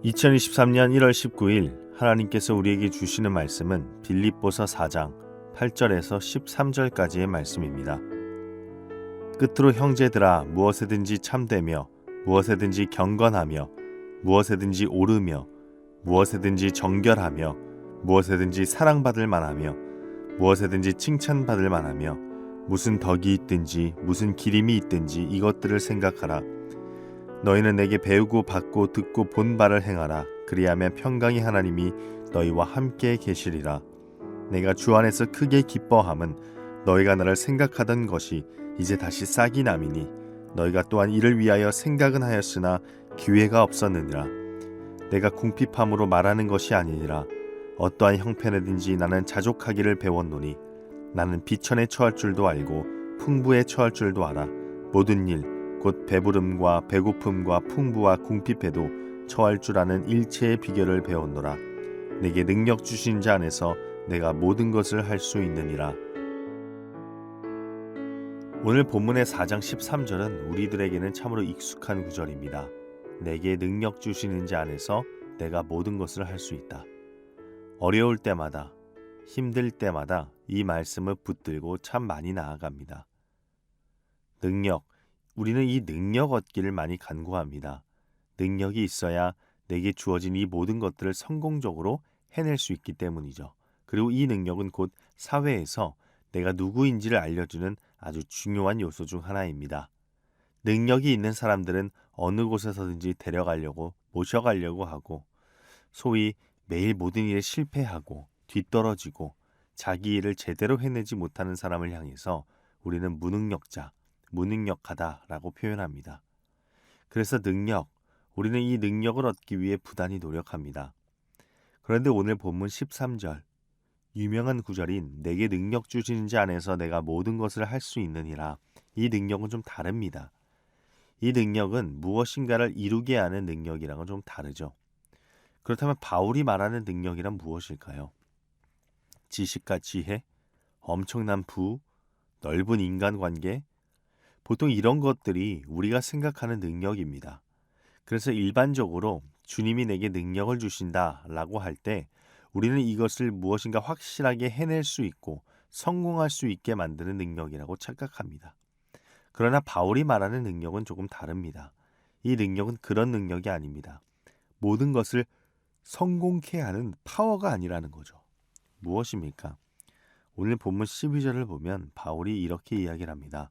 2023년 1월 19일 하나님께서 우리에게 주시는 말씀은 빌립보서 4장 8절에서 13절까지의 말씀입니다. 끝으로 형제들아 무엇에든지 참되며 무엇에든지 경건하며 무엇에든지 오르며 무엇에든지 정결하며 무엇에든지 사랑받을 만하며 무엇에든지 칭찬받을 만하며 무슨 덕이 있든지 무슨 기림이 있든지 이것들을 생각하라. 너희는 내게 배우고 받고 듣고 본 바를 행하라. 그리하면 평강의 하나님이 너희와 함께 계시리라. 내가 주 안에서 크게 기뻐함은 너희가 나를 생각하던 것이 이제 다시 싹이 남이니 너희가 또한 이를 위하여 생각은 하였으나 기회가 없었느니라. 내가 궁핍함으로 말하는 것이 아니니라. 어떠한 형편에든지 나는 자족하기를 배웠노니 나는 비천에 처할 줄도 알고 풍부에 처할 줄도 알아. 모든 일 곧 배부름과 배고픔과 풍부와 궁핍에도 처할 줄 아는 일체의 비결을 배웠노라. 내게 능력 주신 자 안에서 내가 모든 것을 할 수 있느니라. 오늘 본문의 4장 13절은 우리들에게는 참으로 익숙한 구절입니다. 내게 능력 주시는 자 안에서 내가 모든 것을 할 수 있다. 어려울 때마다, 힘들 때마다 이 말씀을 붙들고 참 많이 나아갑니다. 능력, 우리는 이 능력 얻기를 많이 간구합니다. 능력이 있어야 내게 주어진 이 모든 것들을 성공적으로 해낼 수 있기 때문이죠. 그리고 이 능력은 곧 사회에서 내가 누구인지를 알려주는 아주 중요한 요소 중 하나입니다. 능력이 있는 사람들은 어느 곳에서든지 데려가려고 모셔가려고 하고 소위 매일 모든 일에 실패하고 뒤떨어지고 자기 일을 제대로 해내지 못하는 사람을 향해서 우리는 무능력자, 무능력하다라고 표현합니다. 그래서 우리는 이 능력을 얻기 위해 부단히 노력합니다. 그런데 오늘 본문 13절, 유명한 구절인 내게 능력 주시는 자 안에서 내가 모든 것을 할 수 있느니라. 이 능력은 좀 다릅니다. 이 능력은 무엇인가를 이루게 하는 능력이랑은 좀 다르죠. 그렇다면 바울이 말하는 능력이란 무엇일까요? 지식과 지혜, 엄청난 부, 넓은 인간관계, 보통 이런 것들이 우리가 생각하는 능력입니다. 그래서 일반적으로 주님이 내게 능력을 주신다라고 할 때 우리는 이것을 무엇인가 확실하게 해낼 수 있고 성공할 수 있게 만드는 능력이라고 착각합니다. 그러나 바울이 말하는 능력은 조금 다릅니다. 이 능력은 그런 능력이 아닙니다. 모든 것을 성공케 하는 파워가 아니라는 거죠. 무엇입니까? 오늘 본문 12절을 보면 바울이 이렇게 이야기를 합니다.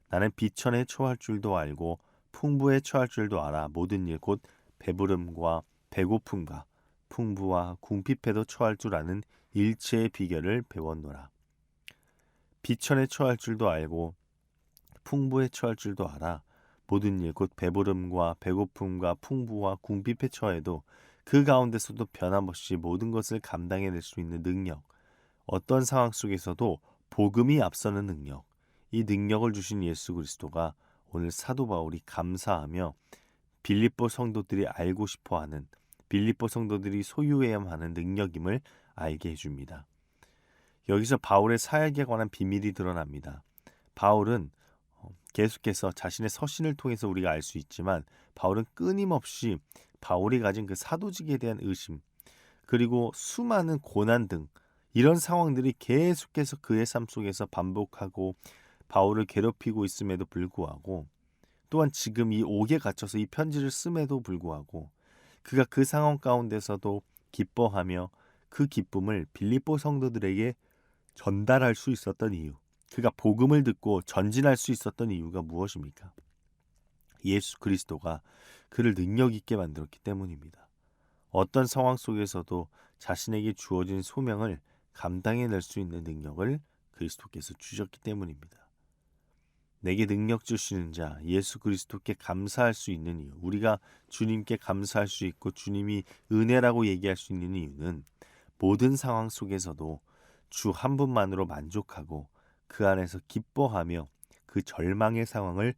나는 비천에 처할 줄도 알고 풍부에 처할 줄도 알아. 모든 일 곧 배부름과 배고픔과 풍부와 궁핍에도 처할 줄 아는 일체의 비결을 배웠노라. 비천에 처할 줄도 알고 풍부에 처할 줄도 알아. 모든 일 곧 배부름과 배고픔과 풍부와 궁핍에 처해도 그 가운데서도 변함없이 모든 것을 감당해낼 수 있는 능력, 어떤 상황 속에서도 복음이 앞서는 능력, 이 능력을 주신 예수 그리스도가 오늘 사도 바울이 감사하며 빌립보 성도들이 알고 싶어하는, 빌립보 성도들이 소유해야만 하는 능력임을 알게 해줍니다. 여기서 바울의 사역에 관한 비밀이 드러납니다. 바울은 계속해서 자신의 서신을 통해서 우리가 알 수 있지만 바울은 끊임없이 바울이 가진 그 사도직에 대한 의심, 그리고 수많은 고난 등 이런 상황들이 계속해서 그의 삶 속에서 반복하고 바울을 괴롭히고 있음에도 불구하고, 또한 지금 이 옥에 갇혀서 이 편지를 씀에도 불구하고 그가 그 상황 가운데서도 기뻐하며 그 기쁨을 빌립보 성도들에게 전달할 수 있었던 이유, 그가 복음을 듣고 전진할 수 있었던 이유가 무엇입니까? 예수 그리스도가 그를 능력 있게 만들었기 때문입니다. 어떤 상황 속에서도 자신에게 주어진 소명을 감당해낼 수 있는 능력을 그리스도께서 주셨기 때문입니다. 내게 능력 주시는 자 예수 그리스도께 감사할 수 있는 이유, 우리가 주님께 감사할 수 있고 주님이 은혜라고 얘기할 수 있는 이유는 모든 상황 속에서도 주 한 분만으로 만족하고 그 안에서 기뻐하며 그 절망의 상황을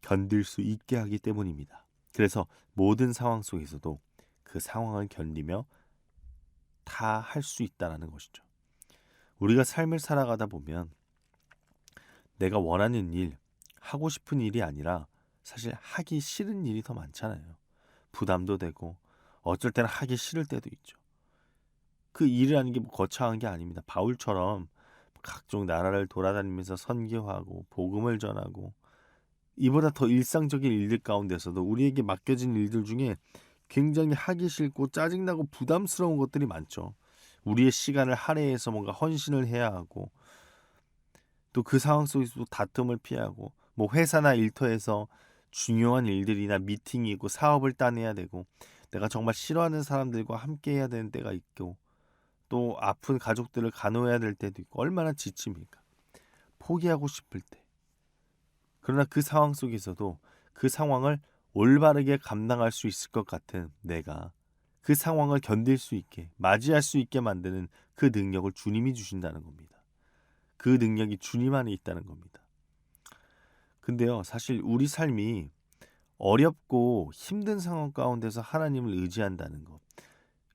견딜 수 있게 하기 때문입니다. 그래서 모든 상황 속에서도 그 상황을 견디며 다 할 수 있다는 것이죠. 우리가 삶을 살아가다 보면 내가 원하는 일, 하고 싶은 일이 아니라 사실 하기 싫은 일이 더 많잖아요. 부담도 되고 어쩔 때는 하기 싫을 때도 있죠. 그 일이라는 게 뭐 거창한 게 아닙니다. 바울처럼 각종 나라를 돌아다니면서 선교하고 복음을 전하고 이보다 더 일상적인 일들 가운데서도 우리에게 맡겨진 일들 중에 굉장히 하기 싫고 짜증나고 부담스러운 것들이 많죠. 우리의 시간을 할애해서 뭔가 헌신을 해야 하고 또 그 상황 속에서도 다툼을 피하고 뭐 회사나 일터에서 중요한 일들이나 미팅이고 사업을 따내야 되고 내가 정말 싫어하는 사람들과 함께 해야 되는 때가 있고 또 아픈 가족들을 간호해야 될 때도 있고 얼마나 지칩니까? 포기하고 싶을 때. 그러나 그 상황 속에서도 그 상황을 올바르게 감당할 수 있을 것 같은 내가 그 상황을 견딜 수 있게 맞이할 수 있게 만드는 그 능력을 주님이 주신다는 겁니다. 그 능력이 주님 안에 있다는 겁니다. 근데요, 사실 우리 삶이 어렵고 힘든 상황 가운데서 하나님을 의지한다는 것,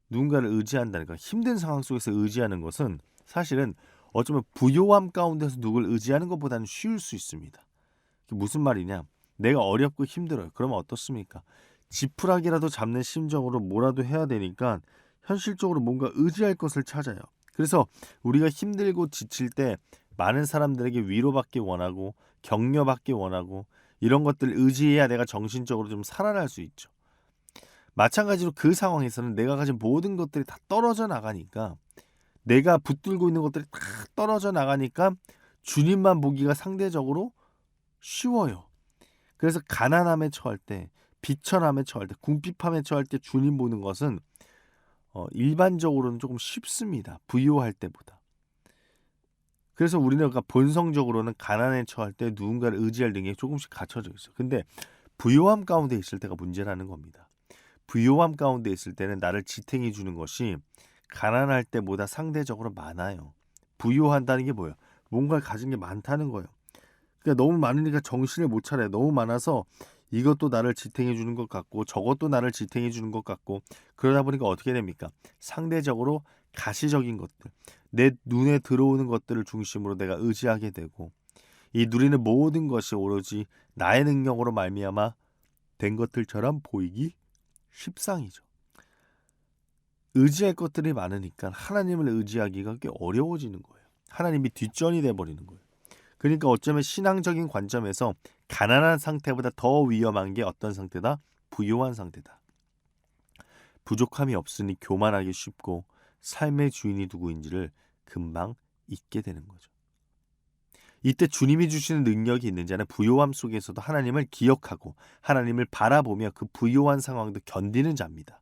누군가를 의지한다는 것, 힘든 상황 속에서 의지하는 것은 사실은 어쩌면 부요함 가운데서 누굴 의지하는 것보다는 쉬울 수 있습니다. 그게 무슨 말이냐? 내가 어렵고 힘들어요. 그러면 어떻습니까? 지푸라기라도 잡는 심정으로 뭐라도 해야 되니까 현실적으로 뭔가 의지할 것을 찾아요. 그래서 우리가 힘들고 지칠 때 많은 사람들에게 위로받기 원하고 격려받기 원하고 이런 것들을 의지해야 내가 정신적으로 좀 살아날 수 있죠. 마찬가지로 그 상황에서는 내가 가진 모든 것들이 다 떨어져 나가니까 내가 붙들고 있는 것들이 다 떨어져 나가니까 주님만 보기가 상대적으로 쉬워요. 그래서 가난함에 처할 때, 비천함에 처할 때, 궁핍함에 처할 때 주님 보는 것은 일반적으로는 조금 쉽습니다. 부유할 때보다. 그래서 우리는 그러니까 본성적으로는 가난에 처할 때 누군가를 의지할 능력이 조금씩 갖춰져 있어요. 근데 부요함 가운데 있을 때가 문제라는 겁니다. 부요함 가운데 있을 때는 나를 지탱해 주는 것이 가난할 때보다 상대적으로 많아요. 부유한다는 게 뭐예요? 뭔가를 가진 게 많다는 거예요. 그러니까 너무 많으니까 정신을 못 차려요. 너무 많아서 이것도 나를 지탱해 주는 것 같고 저것도 나를 지탱해 주는 것 같고 그러다 보니까 어떻게 됩니까? 상대적으로 가시적인 것들, 내 눈에 들어오는 것들을 중심으로 내가 의지하게 되고 이 누리는 모든 것이 오로지 나의 능력으로 말미암아 된 것들처럼 보이기 십상이죠. 의지할 것들이 많으니까 하나님을 의지하기가 꽤 어려워지는 거예요. 하나님이 뒷전이 돼버리는 거예요. 그러니까 어쩌면 신앙적인 관점에서 가난한 상태보다 더 위험한 게 어떤 상태다? 부요한 상태다. 부족함이 없으니 교만하기 쉽고 삶의 주인이 누구인지를 금방 잊게 되는 거죠. 이때 주님이 주시는 능력이 있는 자는 부요함 속에서도 하나님을 기억하고 하나님을 바라보며 그 부요한 상황도 견디는 자입니다.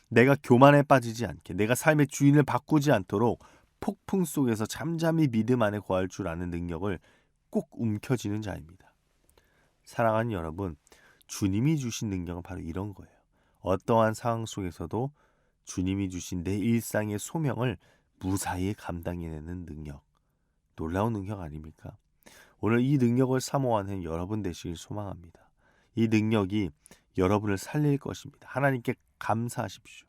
내가 교만에 빠지지 않게 내가 삶의 주인을 바꾸지 않도록 폭풍 속에서 잠잠히 믿음 안에 거할 줄 아는 능력을 꼭 움켜쥐는 자입니다. 사랑하는 여러분, 주님이 주신 능력은 바로 이런 거예요. 어떠한 상황 속에서도 주님이 주신 내 일상의 소명을 무사히 감당해내는 능력. 놀라운 능력 아닙니까? 오늘 이 능력을 사모하는 여러분 되시길 소망합니다. 이 능력이 여러분을 살릴 것입니다. 하나님께 감사하십시오.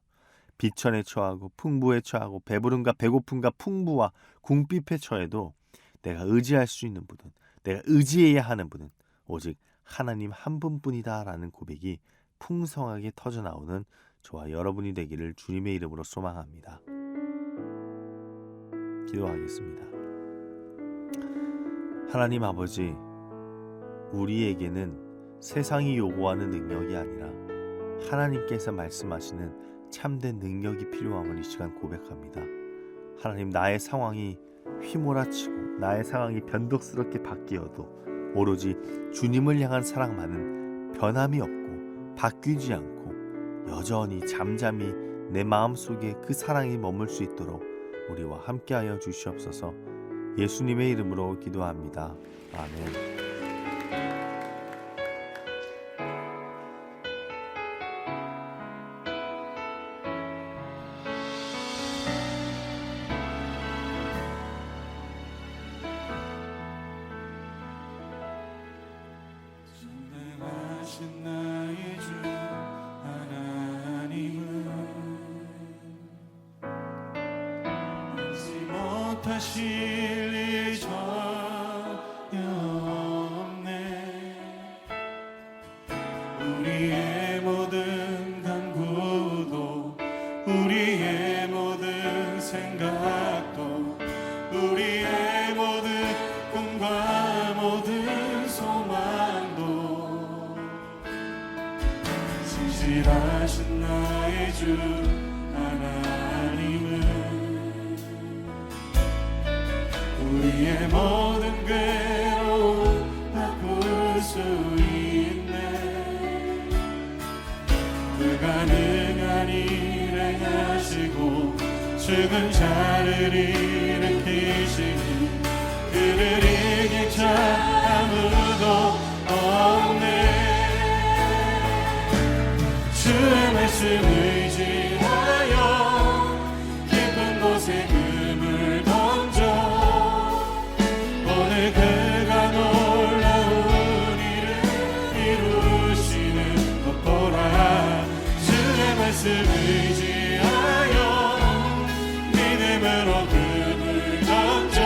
비천에 처하고 풍부에 처하고 배부름과 배고픔과 풍부와 궁핍에 처해도 내가 의지할 수 있는 분은 내가 의지해야 하는 분은 오직 하나님 한 분뿐이다라는 고백이 풍성하게 터져나오는 저와 여러분이 되기를 주님의 이름으로 소망합니다. 기도하겠습니다. 하나님 아버지, 우리에게는 세상이 요구하는 능력이 아니라 하나님께서 말씀하시는 참된 능력이 필요함을 이 시간 고백합니다. 하나님, 나의 상황이 휘몰아치고 나의 상황이 변덕스럽게 바뀌어도 오로지 주님을 향한 사랑만은 변함이 없고 바뀌지 않고 여전히 잠잠히 내 마음속에 그 사랑이 머물 수 있도록 우리와 함께하여 주시옵소서. 예수님의 이름으로 기도합니다. 아멘. 전능하신 나의 주 하나님은 알지 못하실 일 전혀 없네. 우리의 모든 간구도 주 하나님은 우리의 모든 괴로움 바꿀 수 있네. 불가능한 일을 하시고 죽은 자를 일으키시니 그를 이길 자 아무도 없네. 주의 말씀 의지하여 깊은 곳에 금을 던져 오늘 그가 놀라운 일을 이루시는 것 보라. 주의 말씀 의지하여 믿음으로 금을 던져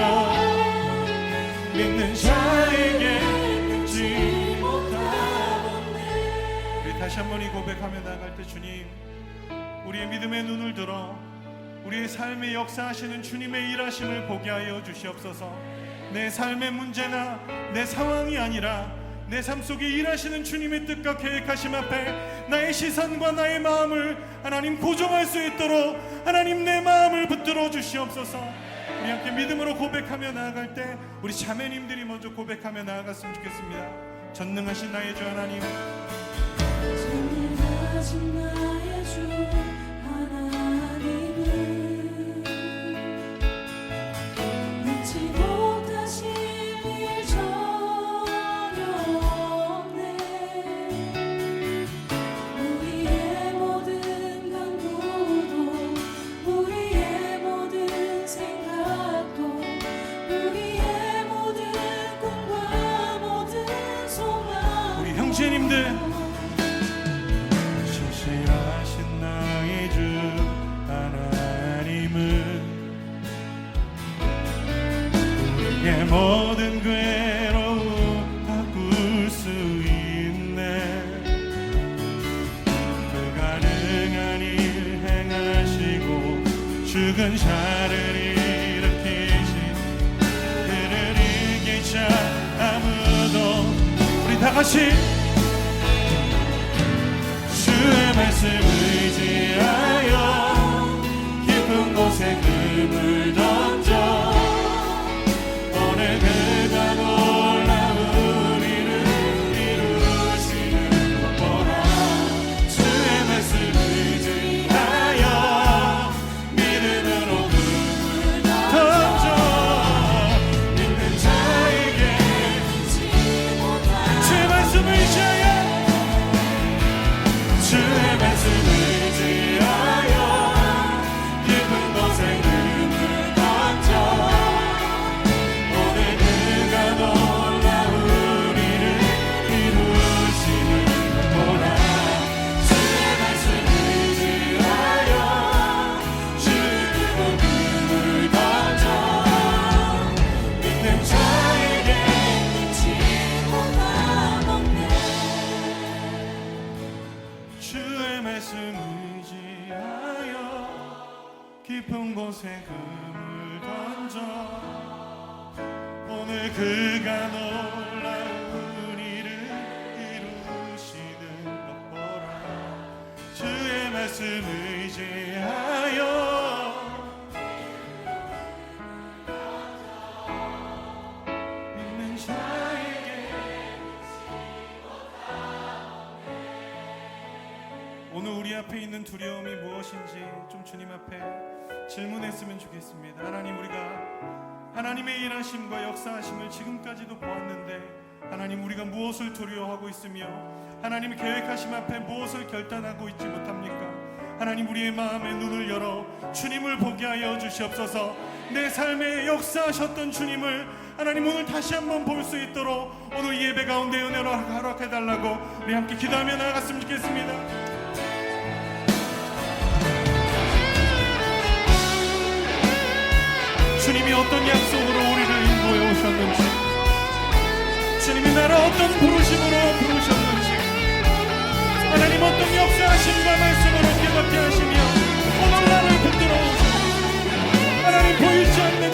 믿는 자에게 끊지 못하겠네. 우리 다시 한번 이 고백하며 나갈 때 주님, 우리의 믿음의 눈을 들어 우리의 삶에 역사하시는 주님의 일하심을 보게 하여 주시옵소서. 내 삶의 문제나 내 상황이 아니라 내 삶 속에 일하시는 주님의 뜻과 계획하심 앞에 나의 시선과 나의 마음을 하나님 고정할 수 있도록 하나님 내 마음을 붙들어 주시옵소서. 우리 함께 믿음으로 고백하며 나아갈 때 우리 자매님들이 먼저 고백하며 나아갔으면 좋겠습니다. 전능하신 나의 주 하나님, 전능하신 나의 주 하나님은 잊지 못하실 일 전혀 없네. 우리의 모든 간구도 우리의 모든 생각도 우리의 모든 꿈과 모든 소망 우리 형제님들 신실하신 나의 주 하나님은 우리의 모든 괴로움 바꿀 수 있네. 불가능한 일 행하시고 죽은 자를 일으키신 그를 이길 자 아무도. 우리 다 같이 주의 말씀 의지하여 깊은 곳에 금을 던져 오늘 그가 놀라운 일을 이루시는 것 보라. 주의 말씀 의지하여 믿음으로 금을 던져 믿는 자에게 주의 말씀 의지하여 주의 말씀 의지하여 깊은 곳에 금을 던져 오늘 그가 놀라운 일을 이루시는 것 보라. 주의 말씀 의지하여 주의 금을 던져 믿는 자에게 잊지 못하겠네. 주의 말씀 의지하여 깊은 곳에 금을 던져 오늘 그가 놀라운 일을 이루시는 것 보라. 주의 말씀 의지하여 믿는 자에게 오늘 우리 앞에 있는 두려움이 무엇인지 좀 주님 앞에 질문했으면 좋겠습니다. 하나님, 우리가 하나님의 일하심과 역사하심을 지금까지도 보았는데 하나님, 우리가 무엇을 두려워하고 있으며 하나님의 계획하심 앞에 무엇을 결단하고 있지 못합니까? 하나님, 우리의 마음의 눈을 열어 주님을 보게 하여 주시옵소서. 내 삶에 역사하셨던 주님을 하나님 오늘 다시 한번 볼 수 있도록 오늘 예배 가운데 은혜로 허락해달라고 우리 함께 기도하며 나아갔으면 좋겠습니다. 주님이 어떤 약속으로 우리를 인도해 오셨는지, 주님이 나를 어떤 부르심으로 부르셨는지, 하나님 어떤 역사하심과 말씀으로 깨닫게 하시며 오늘 나를 붙들어 오셨는지, 하나님 보이지 않는